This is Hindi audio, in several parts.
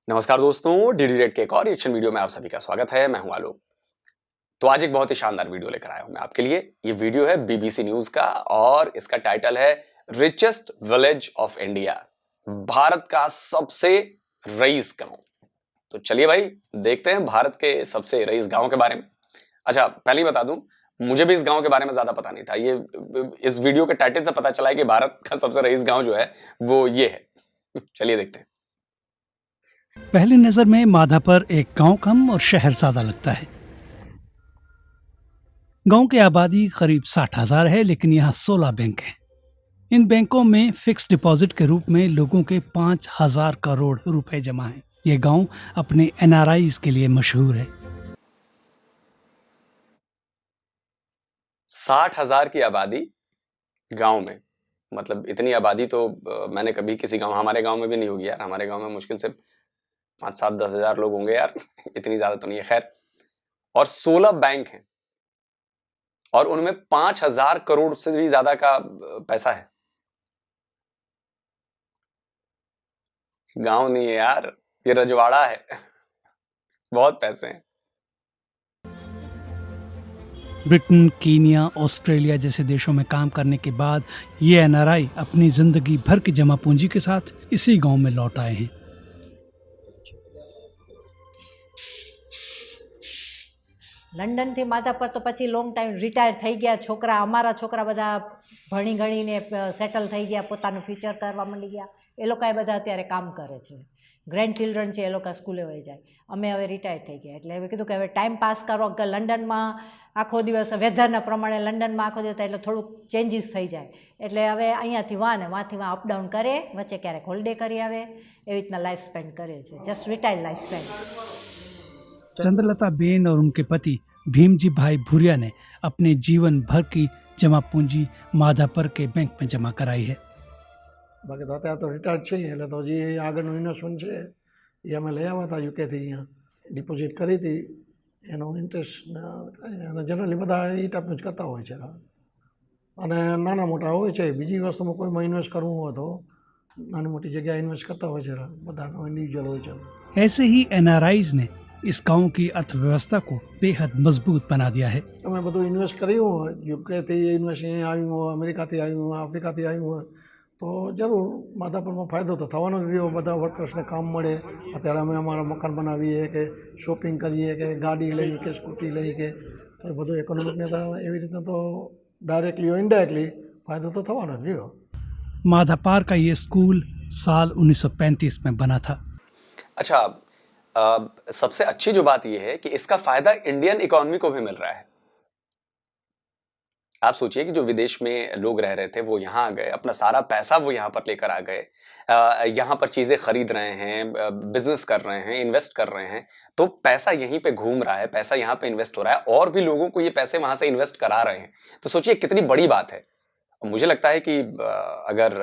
नमस्कार दोस्तों, डीडी रेड के एक और रिएक्शन वीडियो में आप सभी का स्वागत है। मैं हूं आलोक। तो आज एक बहुत ही शानदार वीडियो लेकर आया हूं मैं आपके लिए। ये वीडियो है बीबीसी न्यूज का और इसका टाइटल है richest village of India, Bharat का सबसे रईस गांव। तो चलिए भाई देखते हैं भारत के सबसे रईस गांव के बारे में। अच्छा, पहले ही बता दूं, मुझे भी इस गांव के बारे में ज्यादा पता नहीं था। ये इस वीडियो के टाइटल से पता चला है कि भारत का सबसे रईस गांव जो है वो ये है। चलिए देखते हैं। पहली नजर में माधापर एक गांव कम और शहर ज्यादा लगता है। गांव की आबादी करीब 60,000 है, लेकिन यहाँ 16 बैंक हैं। इन बैंकों में फिक्स डिपॉजिट के रूप में लोगों के 5,000 करोड़ रुपए जमा हैं। ये गांव अपने एनआरआईज के लिए मशहूर है। 60,000 की आबादी गांव में, मतलब इतनी आबादी तो मैंने कभी किसी गांव, हमारे गांव में भी नहीं होगी यार। हमारे गांव में मुश्किल से 5-7-10,000 लोग होंगे यार। इतनी ज्यादा तो नहीं है, खैर। और 16 बैंक हैं और उनमें 5,000 करोड़ से भी ज्यादा का पैसा है। गांव नहीं है यार, ये रजवाड़ा है। बहुत पैसे हैं। ब्रिटेन, कीनिया, ऑस्ट्रेलिया जैसे देशों में काम करने के बाद ये एनआरआई अपनी जिंदगी भर की जमा पूंजी के साथ इसी गांव में लौट आए हैं। लंडन थी माधापर तो पछी लॉन्ग टाइम रिटायर थई गया छोकरा। अमारा छोकरा बधा भणी गणीने सेटल थई गया, पोतानुं फ्यूचर करवा मंडी गया। ए लोका बधा अत्यारे काम करे छे। ग्रेन्ड चिल्ड्रन छे, ए लोका स्कूले वही जाय। अमे हवे रिटायर थई गया एटले हवे कीधुं के हवे टाइम पास करो। लंडन में आखो दिवस वेधरना प्रमाणे लंडन में आखो दिवस एटले थोड़ुं चेन्जीस थई जाय। एटले हवे अहींयाथी वाने वांथी वां अपडाउन करे, वच्चे क्यारेक होलिडे करी आवे। एवी रीतना लाइफ स्पेन्ड करे छे। Just retire life spend. Chandralata Ben और उनके पति भीमजी भाई भूरिया ने अपने जीवन भर की जमा पूंजी माधापर के बैंक में जमा कराई है। बाकी तो અત્યારે તો રિટાયર્ડ છે એટલે તો જે આગળનું ઇન્વેસ્ટમેન્ટ છે એ અમે લઈ આવ્યા હતા યુકેથી। અહીંયા ડિપોઝિટ કરી હતી, એનો ઇન્ટરેસ્ટ અને જનરલી બધા એ ટાઈપનું જ કરતા હોય છે અને નાના મોટા હોય છે। બીજી વસ્તુમાં કોઈમાં ઇન્વેસ્ટ કરવું હોય તો નાની મોટી જગ્યાએ ઇન્વેસ્ટ કરતા હોય છે, બધાનો ઇન્ડિવિજ્યુઅલ હોય છે। ऐसे ही एनआरआईज ने इस गांव की अर्थव्यवस्था को बेहद मजबूत बना दिया है। તમે બધું ઇન્વેસ્ટ કર્યું હોય, યુકેથી ઇન્વેસ્ટ અહીંયા આવ્યું હોય, અમેરિકાથી આવ્યું હોય, આફ્રિકાથી આવ્યું હોય, તો જરૂર માધાપરમાં ફાયદો તો થવાનો જ રહ્યો। બધા વર્કર્સને કામ મળે। અત્યારે અમે અમારા મકાન બનાવીએ કે શોપિંગ કરીએ કે ગાડી લઈએ કે સ્કૂટી લઈએ કે એ બધું ઇકોનોમિકને તો એવી રીતના તો ડાયરેક્ટલી or ઇનડાયરેક્ટલી ફાયદો તો થવાનો જ રહ્યો। माधापार का ये स्कूल साल 1935 में बना था। अच्छा, सबसे अच्छी जो बात यह है कि इसका फायदा इंडियन इकोनॉमी को भी मिल रहा है। आप सोचिए कि जो विदेश में लोग रह रहे थे वो यहाँ आ गए, अपना सारा पैसा वो यहाँ पर लेकर आ गए, यहाँ पर चीजें खरीद रहे हैं, बिजनेस कर रहे हैं, इन्वेस्ट कर रहे हैं। तो पैसा यहीं पे घूम रहा है, पैसा यहाँ पे इन्वेस्ट हो रहा है और भी लोगों को ये पैसे वहां से इन्वेस्ट करा रहे हैं। तो सोचिए कितनी बड़ी बात है। मुझे लगता है कि अगर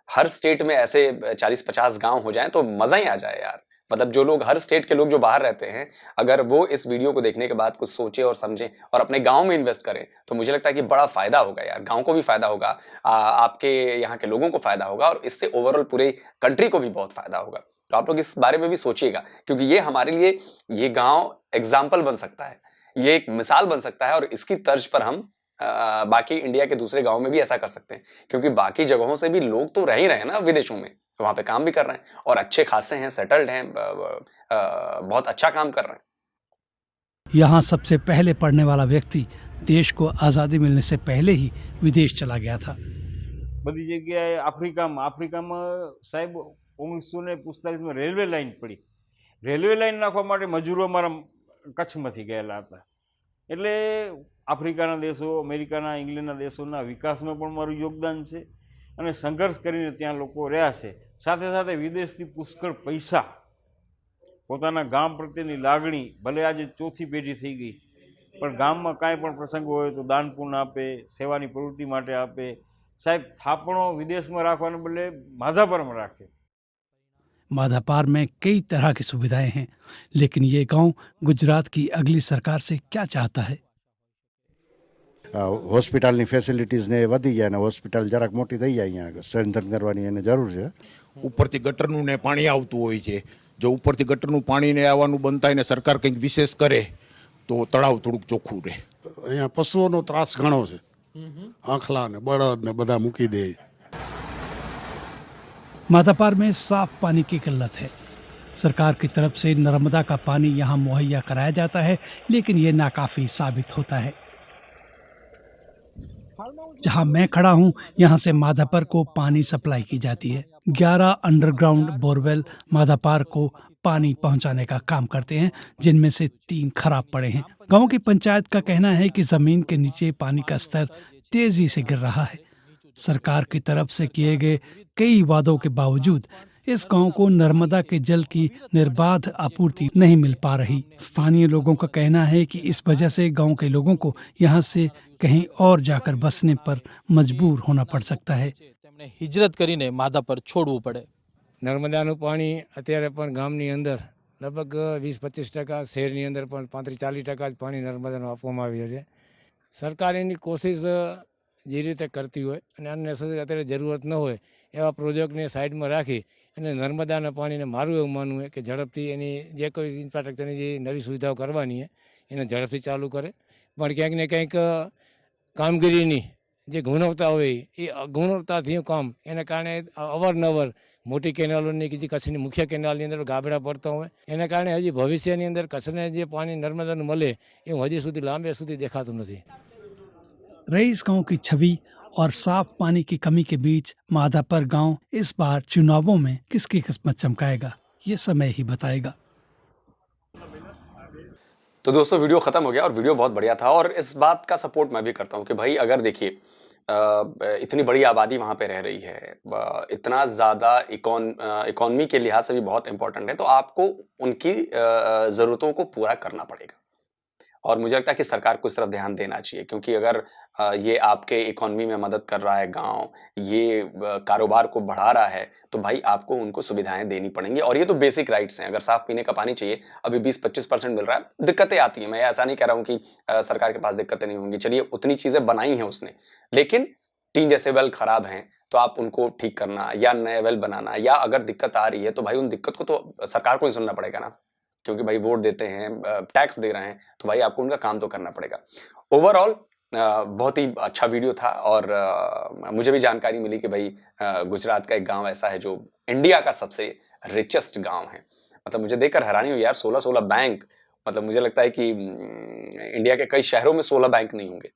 हर स्टेट में ऐसे 40-50 गांव हो जाएं तो मजा ही आ जाए यार। मतलब जो लोग, हर स्टेट के लोग जो बाहर रहते हैं, अगर वो इस वीडियो को देखने के बाद कुछ सोचे और समझें और अपने गांव में इन्वेस्ट करें तो मुझे लगता है कि बड़ा फायदा होगा यार। गांव को भी फायदा होगा, आपके यहाँ के लोगों को फायदा होगा और इससे ओवरऑल पूरे कंट्री को भी बहुत फायदा होगा। तो आप लोग इस बारे में भी सोचिएगा, क्योंकि ये हमारे लिए, ये गांव एग्जाम्पल बन सकता है, ये एक मिसाल बन सकता है और इसकी तर्ज पर हम बाकी इंडिया के दूसरे गांव में भी ऐसा कर सकते हैं। क्योंकि बाकी जगहों से भी लोग तो रह ही रहे हैं ना विदेशों में, तो वहां पे काम भी कर रहे हैं और अच्छे खासे हैं, सेटल्ड हैं, बहुत अच्छा काम कर रहे हैं। यहाँ सबसे पहले पढ़ने वाला व्यक्ति देश को आज़ादी मिलने से पहले ही विदेश चला गया था। बधी जग्याए आफ्रिकाમાં સાહેબ 1945 રેલવે લાઇન પડી। રેલવે લાઇન નાખવા માટે મજૂરો અમારા કચ્છમાંથી ગયેલા હતા। એટલે આફ્રિકાના દેશો, અમેરિકાના, ઇંગ્લેન્ડના દેશોના વિકાસમાં પણ મારું યોગદાન છે અને સંઘર્ષ કરીને ત્યાં લોકો રહ્યા છે। સાથે સાથે વિદેશથી પુષ્કળ પૈસા, પોતાના ગામ પ્રત્યેની લાગણી, ભલે આજે ચોથી પેઢી થઈ ગઈ પણ ગામમાં કાંઈ પણ પ્રસંગ હોય તો દાન પુણ્ય આપે, સેવાની પ્રવૃત્તિ માટે આપે। સાહેબ થાપણો વિદેશમાં રાખવાને બદલે માધાપરમાં રાખે। माधापार में कई तरह की सुविधाएं हैं, लेकिन ये गांव गुजरात की अगली सरकार से क्या चाहता है? હોસ્પિટલની ફેસિલિટીઝને વધી જાય અને હોસ્પિટલ જરાક મોટી થઈ જાય, અહીંયા સ્ટ્રેન્થન કરવાની એને જરૂર છે। ઉપરથી ગટરનું ને પાણી આવતું હોય છે, જો ઉપરથી ગટરનું પાણી ને આવવાનું બંધ થાય ને સરકાર કંઈક વિશેષ કરે તો તળાવ થોડુંક ચોખ્ખું રહે. અહીંયા પશુઓનો ત્રાસ ઘણો છે, આંખલા ને બળદ ને બધા મૂકી દે. माधापार में साफ पानी की किल्लत है। सरकार की तरफ से नर्मदा का पानी यहाँ मुहैया कराया जाता है, लेकिन ये नाकाफी साबित होता है। जहाँ मैं खड़ा हूँ यहाँ से माधापर को पानी सप्लाई की जाती है। 11 अंडरग्राउंड बोरवेल माधापार को पानी पहुंचाने का काम करते हैं, जिनमें से 3 खराब पड़े हैं। गांव की पंचायत का कहना है कि जमीन के नीचे पानी का स्तर तेजी से गिर रहा है। सरकार की तरफ से किए गए कई वादों के बावजूद इस गांव को नर्मदा के जल की निर्बाध आपूर्ति नहीं मिल पा रही। स्थानीय लोगों का कहना है कि इस वजह से गांव के लोगों को यहां से कहीं और जाकर बसने पर मजबूर होना पड़ सकता है। તેમણે હિજરત કરીને માધાપર છોડવું પડે. નર્મદાનું પાણી અત્યારે પણ ગામની અંદર લગભગ 20-25%, શહેરની અંદર પણ 35-40% જ પાણી નર્મદાનું આપવામાં આવ્યું છે. સરકાર એની કોશિશ જે રીતે કરતી હોય અને અનનેસેસરી અત્યારે જરૂરત ન હોય એવા પ્રોજેક્ટને સાઈડમાં રાખી અને નર્મદાના પાણીને મારું એવું માનવું છે કે ઝડપથી એની જે કોઈ ઇન્ફ્રાસ્ટ્રક્ચરની જે નવી સુવિધાઓ કરવાની છે એને ઝડપથી ચાલુ કરે. પણ ક્યાંક ને ક્યાંક કામગીરીની જે ગુણવત્તા હોય એ ગુણવત્તાથી કામ એના કારણે અવારનવાર મોટી કેનાલોની કે જે કચ્છની મુખ્ય કેનાલની અંદર ગાબડા પડતા હોય એના કારણે હજી ભવિષ્યની અંદર કચ્છને જે પાણી નર્મદાનું મળે એવું હજી સુધી લાંબે સુધી દેખાતું નથી. रईस गांव की छवि और साफ पानी की कमी के बीच माधापर गांव इस बार चुनावों में किसकी किस्मत चमकाएगा, ये समय ही बताएगा। तो दोस्तों वीडियो खत्म हो गया और वीडियो बहुत बढ़िया था, और इस बात का सपोर्ट मैं भी करता हूँ कि भाई अगर देखिए इतनी बड़ी आबादी वहाँ पे रह रही है, इतना ज़्यादा इकॉनमी के लिहाज से भी बहुत इंपॉर्टेंट है, तो आपको उनकी ज़रूरतों को पूरा करना पड़ेगा। और मुझे लगता है कि सरकार को इस तरफ ध्यान देना चाहिए, क्योंकि अगर ये आपके इकोनॉमी में मदद कर रहा है गांव, ये कारोबार को बढ़ा रहा है, तो भाई आपको उनको सुविधाएं देनी पड़ेंगी। और ये तो बेसिक राइट्स हैं। अगर साफ पीने का पानी चाहिए, अभी 20-25% मिल रहा है, दिक्कतें आती हैं, मैं ऐसा नहीं कह रहा हूँ कि सरकार के पास दिक्कतें नहीं होंगी, चलिए उतनी चीज़ें बनाई हैं उसने, लेकिन 3 जैसे वेल खराब हैं तो आप उनको ठीक करना या नए वेल बनाना, या अगर दिक्कत आ रही है तो भाई उन दिक्कत को तो सरकार को ही सुनना पड़ेगा ना, क्योंकि भाई वोट देते हैं, टैक्स दे रहे हैं, तो भाई आपको उनका काम तो करना पड़ेगा। ओवरऑल बहुत ही अच्छा वीडियो था, और मुझे भी जानकारी मिली कि भाई गुजरात का एक गांव ऐसा है जो इंडिया का सबसे रिचेस्ट गांव है। मतलब मुझे देखकर हैरानी हुई यार, 16 बैंक, मतलब मुझे लगता है कि इंडिया के कई शहरों में 16 बैंक नहीं होंगे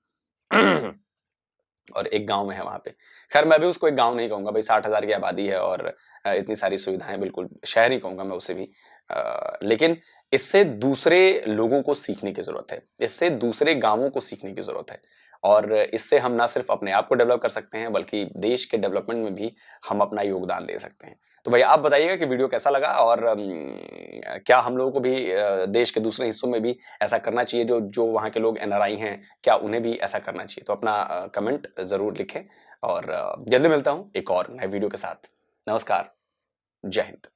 और एक गांव में है वहां पे। खैर मैं भी उसको एक गांव नहीं कहूंगा भाई, 60,000 की आबादी है और इतनी सारी सुविधाएं, बिल्कुल शहर ही कहूंगा मैं उसे भी। लेकिन इससे दूसरे लोगों को सीखने की जरूरत है, इससे दूसरे गांवों को सीखने की जरूरत है, और इससे हम ना सिर्फ अपने आप को डेवलप कर सकते हैं, बल्कि देश के डेवलपमेंट में भी हम अपना योगदान दे सकते हैं। तो भाई आप बताइएगा कि वीडियो कैसा लगा, और क्या हम लोगों को भी देश के दूसरे हिस्सों में भी ऐसा करना चाहिए, जो वहाँ के लोग NRI हैं, क्या उन्हें भी ऐसा करना चाहिए? तो अपना कमेंट ज़रूर लिखें, और जल्दी मिलता हूँ एक और नए वीडियो के साथ। नमस्कार, जय हिंद।